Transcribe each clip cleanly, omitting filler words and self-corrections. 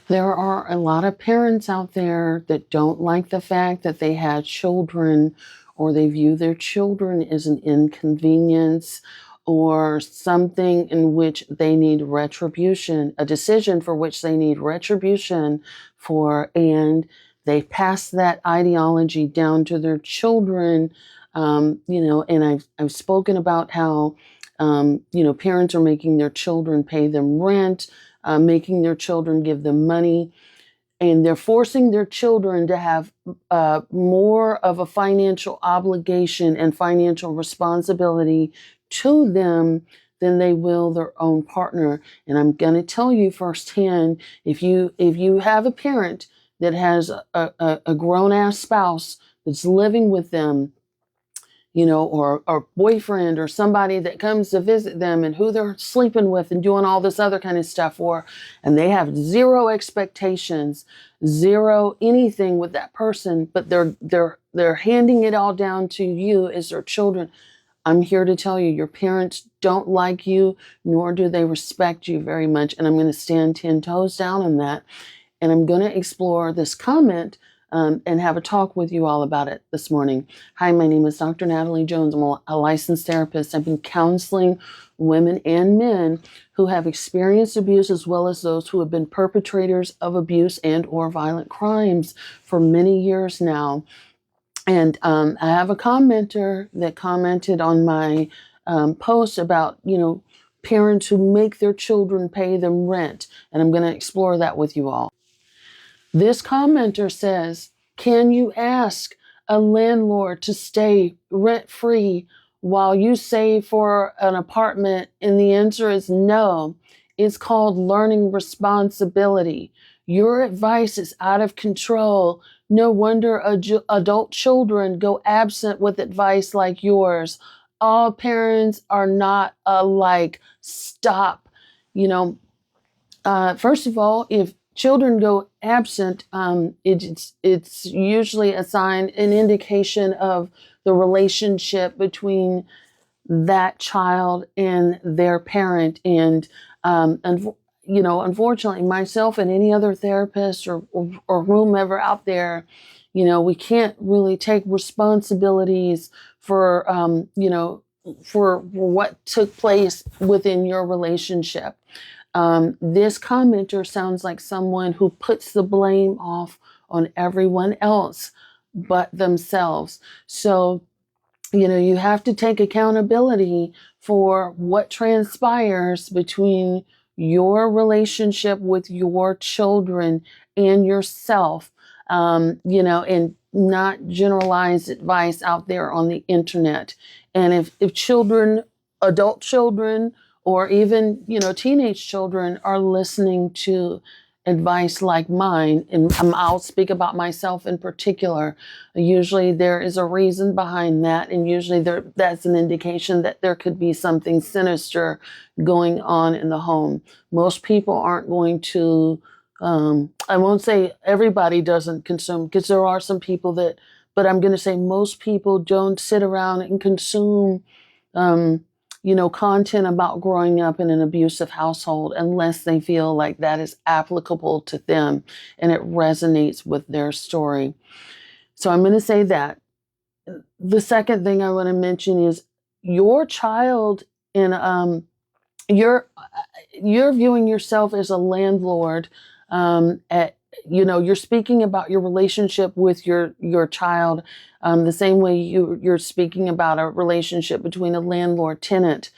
There are a lot of parents out there that don't like the fact that they had children, or they view their children as an inconvenience or something in which they need retribution, a decision for which they need retribution for, and they pass that ideology down to their children. And I've spoken about how parents are making their children pay them rent, making their children give them money, and they're forcing their children to have more of a financial obligation and financial responsibility to them than they will their own partner. And I'm going to tell you firsthand, if you have a parent that has a grown ass spouse that's living with them, or boyfriend or somebody that comes to visit them and who they're sleeping with and doing all this other kind of stuff for, and they have zero expectations, zero anything with that person, but they're handing it all down to you as their children. I'm here to tell you, your parents don't like you, nor do they respect you very much. And I'm going to stand 10 toes down on that. And I'm going to explore this comment and have a talk with you all about it this morning. Hi, my name is Dr. Natalie Jones. I'm a licensed therapist. I've been counseling women and men who have experienced abuse, as well as those who have been perpetrators of abuse and or violent crimes for many years now. And I have a commenter that commented on my post about, parents who make their children pay them rent. And I'm going to explore that with you all. This commenter says, can you ask a landlord to stay rent-free while you save for an apartment? And the answer is no. It's called learning responsibility. Your advice is out of control. No wonder adult children go absent with advice like yours. All parents are not alike. Stop. First of all, if children go absent, it's usually a sign, an indication of the relationship between that child and their parent. Unfortunately, myself and any other therapist or whomever out there, we can't really take responsibilities for, for what took place within your relationship. This commenter sounds like someone who puts the blame off on everyone else but themselves. So, you have to take accountability for what transpires between your relationship with your children and yourself, and not generalize advice out there on the internet. And if children, adult children, or even, teenage children are listening to advice like mine, and I'll speak about myself in particular, usually there is a reason behind that, and usually that's an indication that there could be something sinister going on in the home. Most people aren't going to, I won't say everybody doesn't consume, because there are some people but I'm going to say most people don't sit around and consume content about growing up in an abusive household unless they feel like that is applicable to them and it resonates with their story. So I'm going to say that. The second thing I want to mention is your child in you're viewing yourself as a landlord. You're speaking about your relationship with your child the same way you're speaking about a relationship between a landlord-tenant.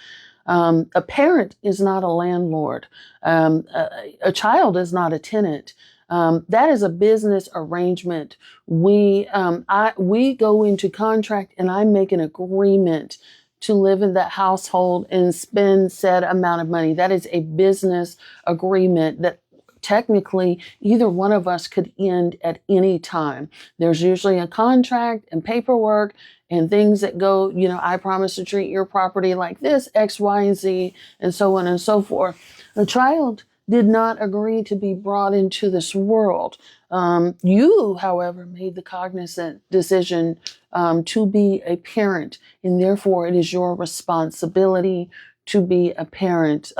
A parent is not a landlord. A child is not a tenant. That is a business arrangement. We go into contract and I make an agreement to live in that household and spend said amount of money. That is a business agreement that technically either one of us could end at any time. There's usually a contract and paperwork and things that go, I promise to treat your property like this, X, Y, and Z, and so on and so forth. The child did not agree to be brought into this world. You, however, made the cognizant decision to be a parent, and therefore it is your responsibility to be a parent.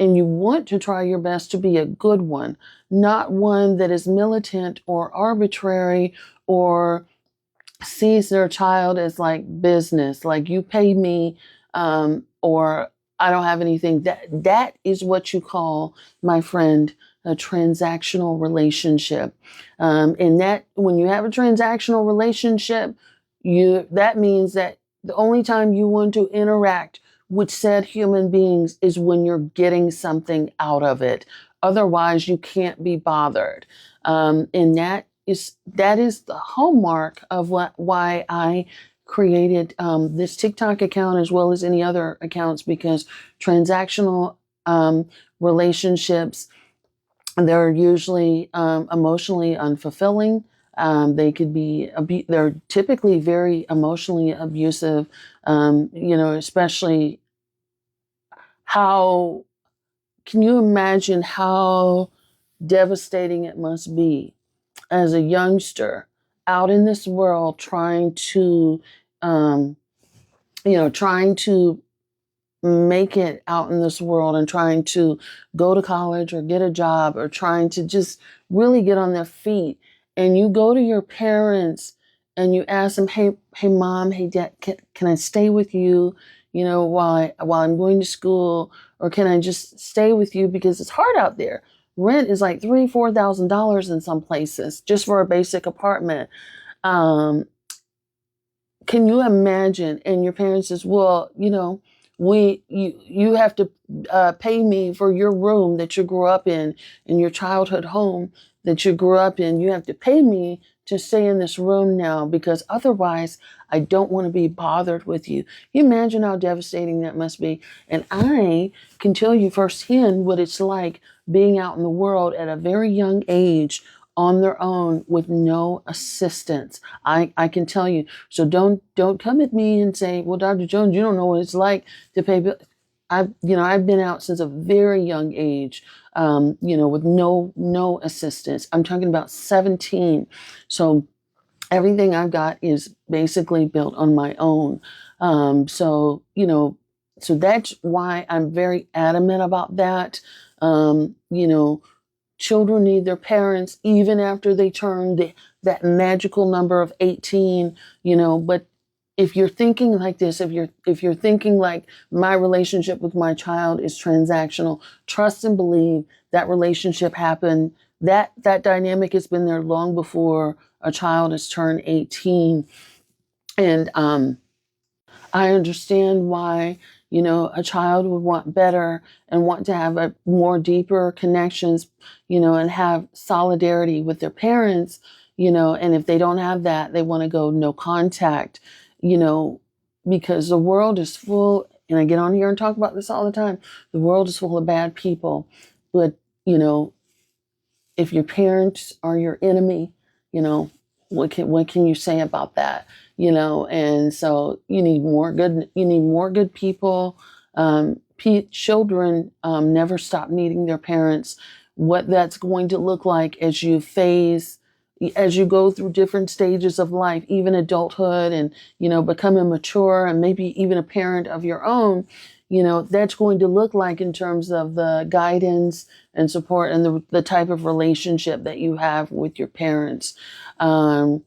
and you want to try your best to be a good one, not one that is militant or arbitrary or sees their child as like business, like you pay me, or I don't have anything. That is what you call, my friend, a transactional relationship. And that when you have a transactional relationship, you that means that the only time you want to interact with said human beings is when you're getting something out of it. Otherwise, you can't be bothered. And that is the hallmark of why I created this TikTok account as well as any other accounts, because transactional relationships, they're usually emotionally unfulfilling. They could be they're typically very emotionally abusive. Especially how can you imagine how devastating it must be as a youngster out in this world um, trying to make it out in this world and trying to go to college or get a job or trying to just really get on their feet. And you go to your parents and you ask them, hey mom, hey dad, can I stay with you, while I'm going to school, or can I just stay with you because it's hard out there. Rent is like $3,000-$4,000 in some places just for a basic apartment. Um, can you imagine? And your parents says, well, you have to pay me for your room that you grew up in your childhood home that you grew up in. You have to pay me to stay in this room now because otherwise I don't want to be bothered with you. You imagine how devastating that must be. And I can tell you firsthand what it's like being out in the world at a very young age on their own with no assistance. I can tell you. So don't come at me and say, well, Dr. Jones, you don't know what it's like to pay bills. I've been out since a very young age, with no assistance. I'm talking about 17. So everything I've got is basically built on my own. So that's why I'm very adamant about that. Um, you know, Children need their parents even after they turn that magical number of 18, but if you're thinking like this, if you're thinking like my relationship with my child is transactional, trust and believe that relationship happened. That dynamic has been there long before a child has turned 18. And I understand why, a child would want better and want to have a more deeper connections, and have solidarity with their parents, and if they don't have that, they want to go no contact, you know, because the world is full, and I get on here and talk about this all the time. The world is full of bad people, but, you know, if your parents are your enemy, you know, what can you say about that? And so you need more good people. Children never stop needing their parents. What that's going to look like as you go through different stages of life, even adulthood, and becoming mature and maybe even a parent of your own, that's going to look like in terms of the guidance and support and the type of relationship that you have with your parents. Um,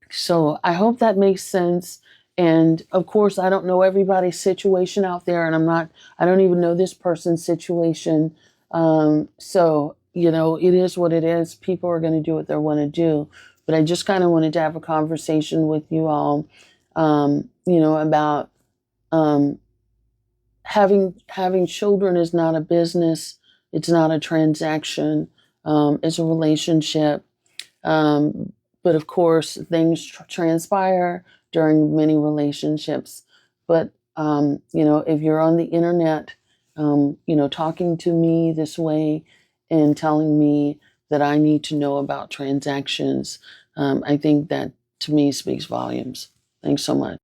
so I hope that makes sense. And of course, I don't know everybody's situation out there, and I don't even know this person's situation. So, it is what it is. People are going to do what they want to do. But I just kind of wanted to have a conversation with you all, about um, having children is not a business. It's not a transaction. It's a relationship. Um, but of course, things transpire during many relationships. But, if you're on the internet, talking to me this way and telling me that I need to know about transactions, I think that to me speaks volumes. Thanks so much.